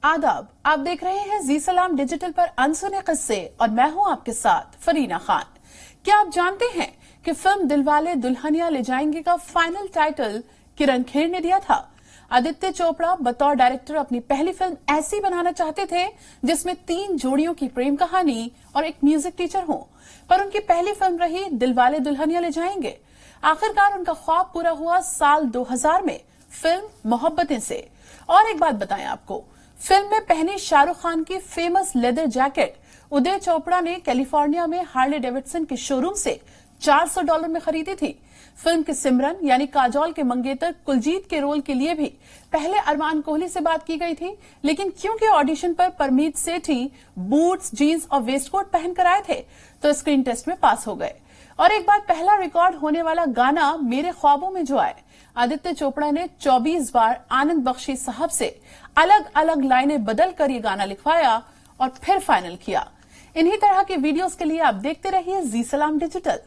आदाब, आप देख रहे हैं जी सलाम डिजिटल पर अनसुने किस्से और मैं हूं आपके साथ फरीना खान। क्या आप जानते हैं कि फिल्म दिलवाले दुल्हनिया ले जाएंगे का फाइनल टाइटल किरण खेर ने दिया था। आदित्य चोपड़ा बतौर डायरेक्टर अपनी पहली फिल्म ऐसी बनाना चाहते थे जिसमें 3 जोड़ियों की प्रेम कहानी और एक म्यूजिक टीचर हो, पर उनकी पहली फिल्म रही दिलवाले दुल्हनिया ले जाएंगे। आखिरकार उनका ख्वाब पूरा हुआ साल 2000 में फिल्म मोहब्बतें से। और एक बात बताएं आपको, फिल्म में पहनी शाहरुख खान की famous leather jacket Uday Chopra ने कैलिफोर्निया में हार्ले डेविडसन के शोरूम से $400 में खरीदी थी। फिल्म के सिमरन यानी काजोल के मंगेतर कुलजीत के रोल के लिए भी पहले अरमान कोहली से बात की गई थी, लेकिन क्योंकि ऑडिशन पर परमीत सेठी बूट्स, जीन्स और वेस्टकोट पहनकर आए थे तो स्क्रीन टेस्ट में पास हो गए। और एक बार पहला रिकॉर्ड होने वाला गाना मेरे ख्वाबों में जो आए, आदित्य चोपड़ा ने 24 बार आनंद बख्शी साहब से अलग अलग लाइनें बदल कर ये गाना लिखवाया और फिर फाइनल किया। इन्हीं तरह के वीडियोस के लिए आप देखते रहिए जी सलाम डिजिटल।